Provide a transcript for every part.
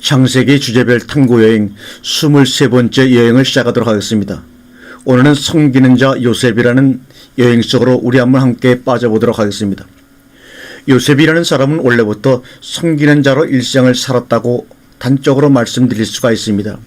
창세기 주제별 탐구여행 23번째 여행을 시작하도록 하겠습니다. 오늘은 섬기는 자 요셉이라는 여행 속으로 우리 한번 함께 빠져보도록 하겠습니다. 요셉이라는 사람은 원래부터 섬기는 자로 일생을 살았다고 단적으로 말씀드릴 수가 있습니다.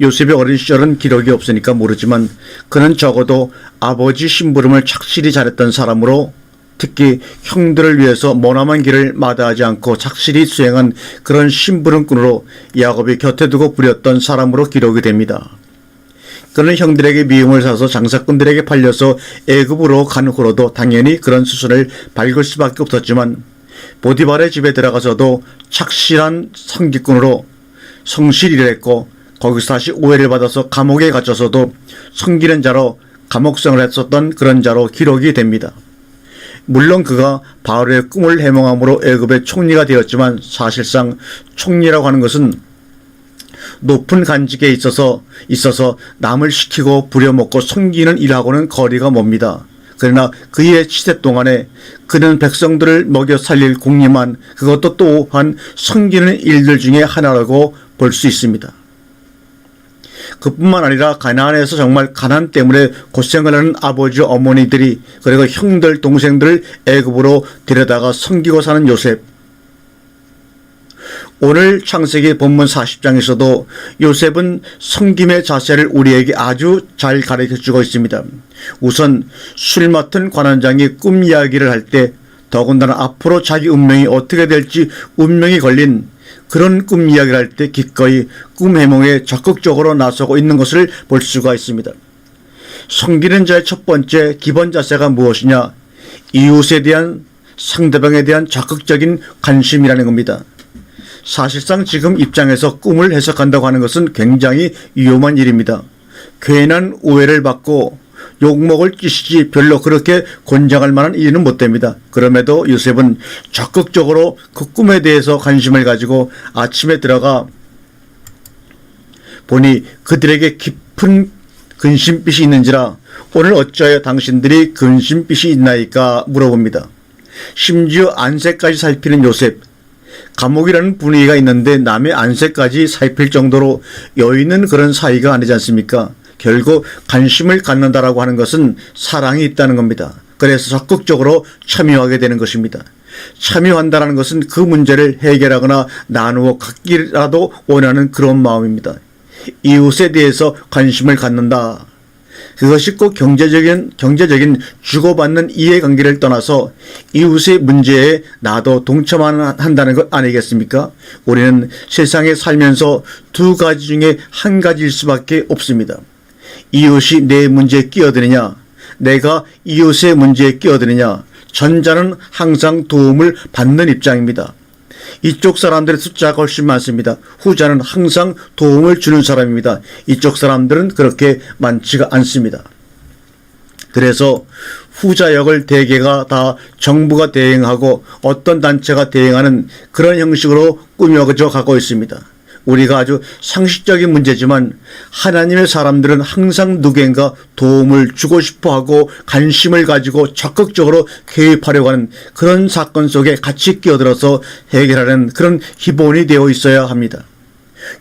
요셉의 어린 시절은 기록이 없으니까 모르지만 그는 적어도 아버지 심부름을 착실히 잘했던 사람으로, 특히 형들을 위해서 머나먼 길을 마다하지 않고 착실히 수행한 그런 심부름꾼으로 야곱이 곁에 두고 부렸던 사람으로 기록이 됩니다. 그는 형들에게 미움을 사서 장사꾼들에게 팔려서 애굽으로 간 후로도 당연히 그런 수순을 밟을 수밖에 없었지만, 보디발의 집에 들어가서도 착실한 섬기꾼으로 성실히 일했고, 거기서 다시 오해를 받아서 감옥에 갇혀서도 섬기는 자로 감옥생활을 했었던 그런 자로 기록이 됩니다. 물론 그가 바로의 꿈을 해몽함으로 애굽의 총리가 되었지만, 사실상 총리라고 하는 것은 높은 간직에 있어서 남을 시키고 부려먹고 섬기는 일하고는 거리가 멉니다. 그러나 그의 치세 동안에 그는 백성들을 먹여 살릴 궁리만, 그것도 또한 섬기는 일들 중에 하나라고 볼 수 있습니다. 그뿐만 아니라 가나안에서 정말 가난 때문에 고생을 하는 아버지 어머니들이, 그리고 형들 동생들을 애굽으로 데려다가 섬기고 사는 요셉. 오늘 창세기 본문 40장에서도 요셉은 섬김의 자세를 우리에게 아주 잘 가르쳐주고 있습니다. 우선 술 맡은 관원장이 꿈 이야기를 할 때, 더군다나 앞으로 자기 운명이 어떻게 될지 운명이 걸린 그런 꿈 이야기를 할 때 기꺼이 꿈 해몽에 적극적으로 나서고 있는 것을 볼 수가 있습니다. 섬기는 자의 첫 번째 기본 자세가 무엇이냐? 이웃에 대한, 상대방에 대한 적극적인 관심이라는 겁니다. 사실상 지금 입장에서 꿈을 해석한다고 하는 것은 굉장히 위험한 일입니다. 괜한 오해를 받고 욕먹을 짓이지 별로 그렇게 권장할 만한 일은 못 됩니다. 그럼에도 요셉은 적극적으로 그 꿈에 대해서 관심을 가지고 아침에 들어가 보니 그들에게 깊은 근심빛이 있는지라, 오늘 어찌하여 당신들이 근심빛이 있나이까 물어봅니다. 심지어 안색까지 살피는 요셉. 감옥이라는 분위기가 있는데 남의 안색까지 살필 정도로 여유있는 그런 사이가 아니지 않습니까? 결국 관심을 갖는다라고 하는 것은 사랑이 있다는 겁니다. 그래서 적극적으로 참여하게 되는 것입니다. 참여한다는 것은 그 문제를 해결하거나 나누어 갖기라도 원하는 그런 마음입니다. 이웃에 대해서 관심을 갖는다. 그것이 꼭 경제적인 주고받는 이해관계를 떠나서 이웃의 문제에 나도 동참한다는 것 아니겠습니까? 우리는 세상에 살면서 두 가지 중에 한 가지일 수밖에 없습니다. 이웃이 내 문제에 끼어드느냐, 내가 이웃의 문제에 끼어드느냐. 전자는 항상 도움을 받는 입장입니다. 이쪽 사람들의 숫자가 훨씬 많습니다. 후자는 항상 도움을 주는 사람입니다. 이쪽 사람들은 그렇게 많지가 않습니다. 그래서 후자역을 대개가 다 정부가 대행하고 어떤 단체가 대행하는 그런 형식으로 꾸며져 가고 있습니다. 우리가 아주 상식적인 문제지만 하나님의 사람들은 항상 누구인가 도움을 주고 싶어하고 관심을 가지고 적극적으로 개입하려고 하는 그런 사건 속에 같이 끼어들어서 해결하는 그런 기본이 되어 있어야 합니다.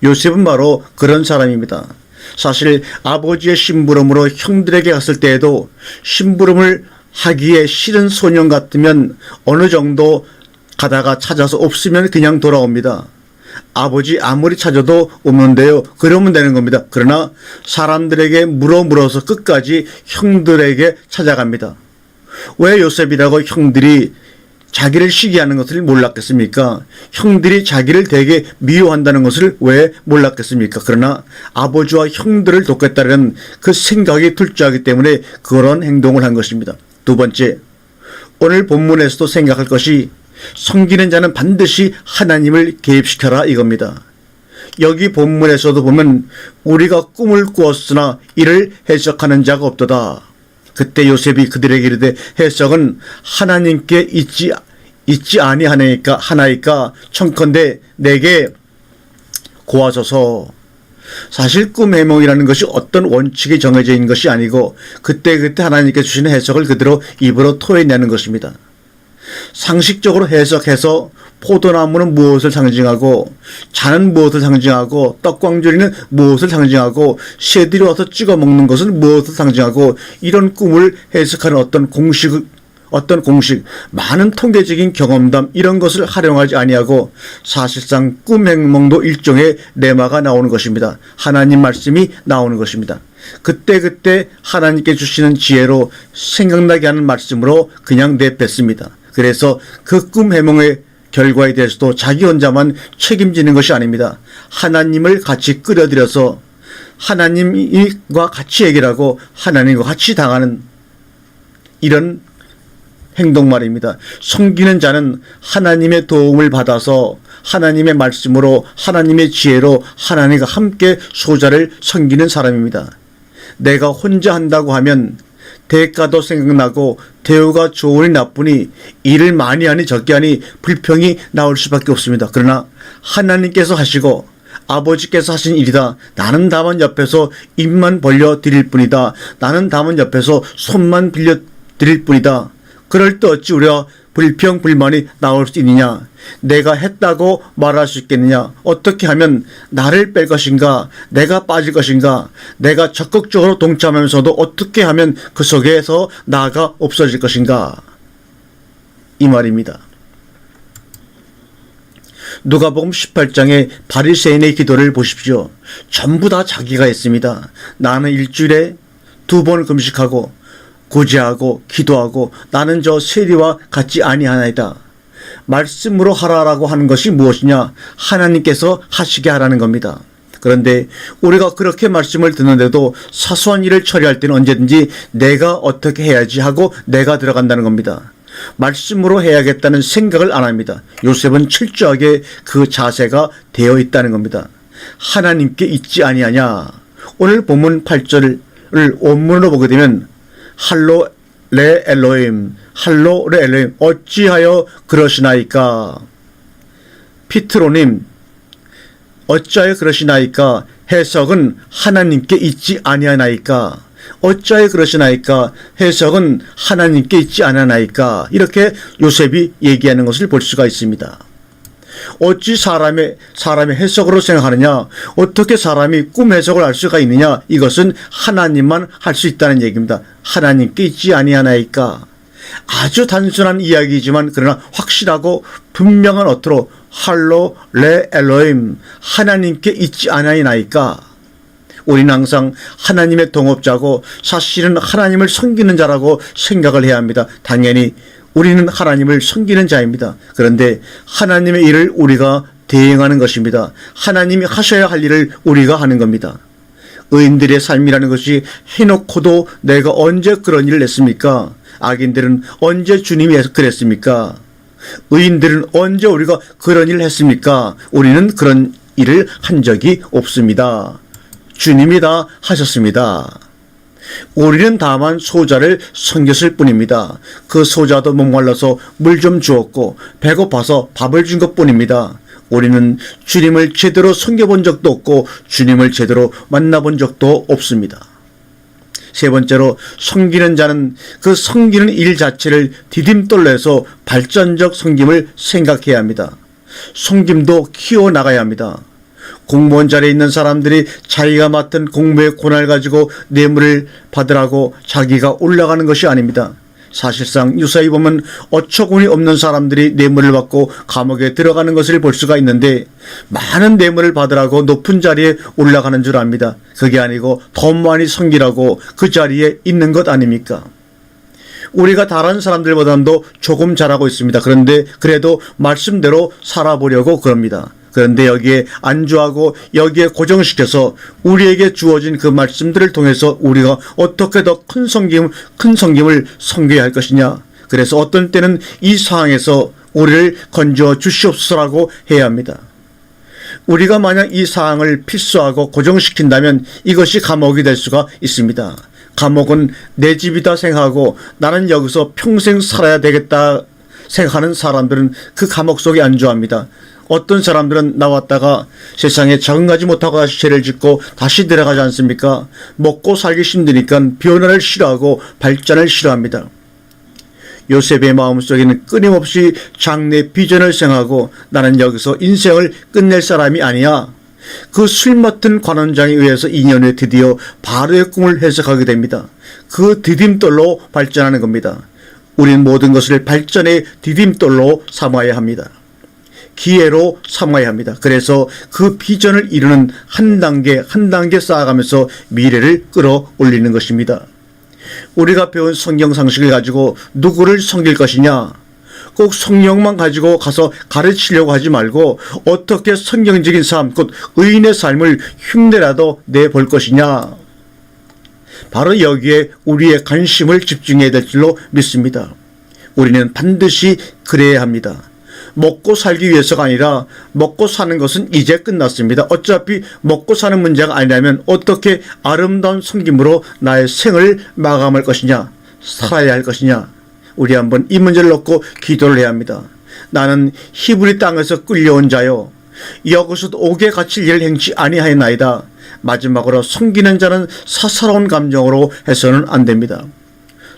요셉은 바로 그런 사람입니다. 사실 아버지의 심부름으로 형들에게 갔을 때에도 심부름을 하기에 싫은 소년 같으면 어느 정도 가다가 찾아서 없으면 그냥 돌아옵니다. 아버지 아무리 찾아도 없는데요, 그러면 되는 겁니다. 그러나 사람들에게 물어서 끝까지 형들에게 찾아갑니다. 왜 요셉이라고 형들이 자기를 시기하는 것을 몰랐겠습니까? 형들이 자기를 되게 미워한다는 것을 왜 몰랐겠습니까? 그러나 아버지와 형들을 돕겠다는 그 생각이 tul자하기 때문에 그런 행동을 한 것입니다. 두 번째, 오늘 본문에서도 생각할 것이 섬기는 자는 반드시 하나님을 개입시켜라 이겁니다. 여기 본문에서도 보면 우리가 꿈을 꾸었으나 이를 해석하는 자가 없도다. 그때 요셉이 그들에게 이르되 해석은 하나님께 있지 아니하나이까 청컨대 내게 고하소서. 사실 꿈 해몽이라는 것이 어떤 원칙이 정해져 있는 것이 아니고 그때그때 하나님께 주시는 해석을 그대로 입으로 토해내는 것입니다. 상식적으로 해석해서 포도나무는 무엇을 상징하고 자는 무엇을 상징하고 떡광조리는 무엇을 상징하고 새들이 와서 찍어 먹는 것은 무엇을 상징하고 이런 꿈을 해석하는 어떤 공식, 많은 통계적인 경험담 이런 것을 활용하지 아니하고 사실상 꿈 행몽도 일종의 레마가 나오는 것입니다. 하나님 말씀이 나오는 것입니다. 그때 하나님께 주시는 지혜로 생각나게 하는 말씀으로 그냥 내뱉습니다. 그래서 그 꿈 해몽의 결과에 대해서도 자기 혼자만 책임지는 것이 아닙니다. 하나님을 같이 끌어들여서 하나님과 같이 얘기를 하고 하나님과 같이 당하는 이런 행동 말입니다. 섬기는 자는 하나님의 도움을 받아서 하나님의 말씀으로 하나님의 지혜로 하나님과 함께 소자를 섬기는 사람입니다. 내가 혼자 한다고 하면 대가도 생각나고 대우가 좋으니 나쁘니 일을 많이 하니 적게 하니 불평이 나올 수밖에 없습니다. 그러나 하나님께서 하시고 아버지께서 하신 일이다. 나는 다만 옆에서 입만 벌려 드릴 뿐이다. 나는 다만 옆에서 손만 빌려 드릴 뿐이다. 그럴 때 어찌 우리가 불평 불만이 나올 수 있느냐. 내가 했다고 말할 수 있겠느냐. 어떻게 하면 나를 뺄 것인가. 내가 빠질 것인가. 내가 적극적으로 동참하면서도 어떻게 하면 그 속에서 나가 없어질 것인가. 이 말입니다. 누가복음 18장의 바리새인의 기도를 보십시오. 전부 다 자기가 했습니다. 나는 일주일에 2번 금식하고 구제하고 기도하고 나는 저 세리와 같지 아니하나이다. 말씀으로 하라라고 하는 것이 무엇이냐? 하나님께서 하시게 하라는 겁니다. 그런데 우리가 그렇게 말씀을 듣는데도 사소한 일을 처리할 때는 언제든지 내가 어떻게 해야지 하고 내가 들어간다는 겁니다. 말씀으로 해야겠다는 생각을 안 합니다. 요셉은 철저하게 그 자세가 되어 있다는 겁니다. 하나님께 있지 아니하냐. 오늘 본문 8절을 원문으로 보게 되면 할로 레 엘로임, 할로 레 엘로임, 어찌하여 그러시나이까. 피트로님, 어찌하여 그러시나이까. 해석은 하나님께 있지 아니하나이까. 어찌하여 그러시나이까. 해석은 하나님께 있지 아니하나이까. 이렇게 요셉이 얘기하는 것을 볼 수가 있습니다. 어찌 사람의 해석으로 생각하느냐. 어떻게 사람이 꿈 해석을 할 수가 있느냐. 이것은 하나님만 할 수 있다는 얘기입니다. 하나님께 있지 아니하나이까. 아주 단순한 이야기이지만 그러나 확실하고 분명한 어투로 할로 레 엘로임, 하나님께 있지 아니하나이까. 우리는 항상 하나님의 동업자고 사실은 하나님을 섬기는 자라고 생각을 해야 합니다. 당연히 우리는 하나님을 섬기는 자입니다. 그런데 하나님의 일을 우리가 대행하는 것입니다. 하나님이 하셔야 할 일을 우리가 하는 겁니다. 의인들의 삶이라는 것이 해놓고도 내가 언제 그런 일을 했습니까? 악인들은 언제 주님이 그랬습니까? 의인들은 언제 우리가 그런 일을 했습니까? 우리는 그런 일을 한 적이 없습니다. 주님이 다 하셨습니다. 우리는 다만 소자를 섬겼을 뿐입니다. 그 소자도 목말라서 물 좀 주었고 배고파서 밥을 준 것뿐입니다. 우리는 주님을 제대로 섬겨본 적도 없고 주님을 제대로 만나본 적도 없습니다. 세 번째로 섬기는 자는 그 섬기는 일 자체를 디딤돌로 발전적 섬김을 생각해야 합니다. 섬김도 키워나가야 합니다. 공무원 자리에 있는 사람들이 자기가 맡은 공무의 고난을 가지고 뇌물을 받으라고 자기가 올라가는 것이 아닙니다. 사실상 유사히 보면 어처구니 없는 사람들이 뇌물을 받고 감옥에 들어가는 것을 볼 수가 있는데 많은 뇌물을 받으라고 높은 자리에 올라가는 줄 압니다. 그게 아니고 더 많이 섬기라고 그 자리에 있는 것 아닙니까? 우리가 다른 사람들보다도 조금 잘하고 있습니다. 그런데 그래도 말씀대로 살아보려고 그럽니다. 그런데 여기에 안주하고 여기에 고정시켜서 우리에게 주어진 그 말씀들을 통해서 우리가 어떻게 더 큰 섬김을 섬겨야 할 것이냐. 그래서 어떤 때는 이 상황에서 우리를 건져 주시옵소서라고 해야 합니다. 우리가 만약 이 사항을 필수하고 고정시킨다면 이것이 감옥이 될 수가 있습니다. 감옥은 내 집이다 생각하고 나는 여기서 평생 살아야 되겠다 생각하는 사람들은 그 감옥 속에 안주합니다. 어떤 사람들은 나왔다가 세상에 적응하지 못하고 다시 죄를 짓고 다시 들어가지 않습니까? 먹고 살기 힘드니까 변화를 싫어하고 발전을 싫어합니다. 요셉의 마음속에는 끊임없이 장래 비전을 생각하고 나는 여기서 인생을 끝낼 사람이 아니야. 그 술 맡은 관원장에 의해서 2년 후에 드디어 바로의 꿈을 해석하게 됩니다. 그 디딤돌로 발전하는 겁니다. 우리는 모든 것을 발전의 디딤돌로 삼아야 합니다. 기회로 삼아야 합니다. 그래서 그 비전을 이루는 한 단계 한 단계 쌓아가면서 미래를 끌어올리는 것입니다. 우리가 배운 성경 상식을 가지고 누구를 섬길 것이냐? 꼭 성령만 가지고 가서 가르치려고 하지 말고 어떻게 성경적인 삶, 곧 의인의 삶을 흉내라도 내볼 것이냐? 바로 여기에 우리의 관심을 집중해야 될 줄로 믿습니다. 우리는 반드시 그래야 합니다. 먹고 살기 위해서가 아니라 먹고 사는 것은 이제 끝났습니다. 어차피 먹고 사는 문제가 아니라면 어떻게 아름다운 섬김으로 나의 생을 마감할 것이냐, 살아야 할 것이냐. 우리 한번 이 문제를 놓고 기도를 해야 합니다. 나는 히브리 땅에서 끌려온 자요, 여기서도 옥에 갇힐 일을 행치 아니하였나이다. 마지막으로 섬기는 자는 사사로운 감정으로 해서는 안 됩니다.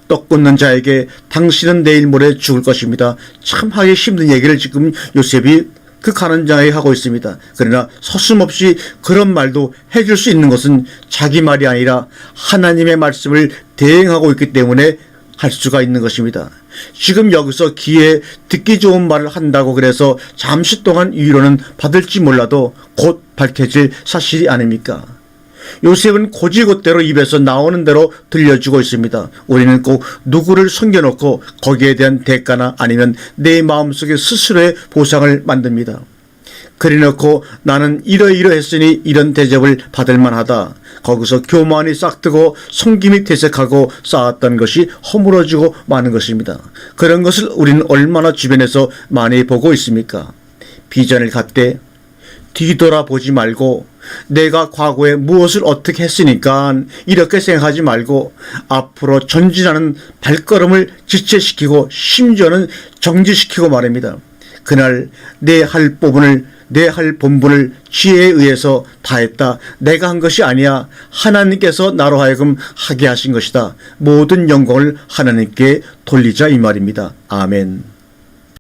떡 굽는 자에게 당신은 내일 모레 죽을 것입니다. 참 하기 힘든 얘기를 지금 요셉이 그 관원장에게 하고 있습니다. 그러나 서슴없이 그런 말도 해줄 수 있는 것은 자기 말이 아니라 하나님의 말씀을 대행하고 있기 때문에 할 수가 있는 것입니다. 지금 여기서 귀에 듣기 좋은 말을 한다고 그래서 잠시 동안 위로는 받을지 몰라도 곧 밝혀질 사실이 아닙니까? 요셉은 고지곳대로 입에서 나오는 대로 들려주고 있습니다. 우리는 꼭 누구를 숨겨놓고 거기에 대한 대가나 아니면 내 마음속에 스스로의 보상을 만듭니다. 그래놓고 나는 이러이러했으니 이런 대접을 받을 만하다. 거기서 교만이 싹트고 섬김이 퇴색하고 쌓았던 것이 허물어지고 마는 것입니다. 그런 것을 우리는 얼마나 주변에서 많이 보고 있습니까? 비전을 갖되 뒤돌아보지 말고 내가 과거에 무엇을 어떻게 했으니까 이렇게 생각하지 말고 앞으로 전진하는 발걸음을 지체시키고 심지어는 정지시키고 말입니다. 그날 내 할 본분을 지혜에 의해서 다했다. 내가 한 것이 아니야. 하나님께서 나로 하여금 하게 하신 것이다. 모든 영광을 하나님께 돌리자 이 말입니다. 아멘.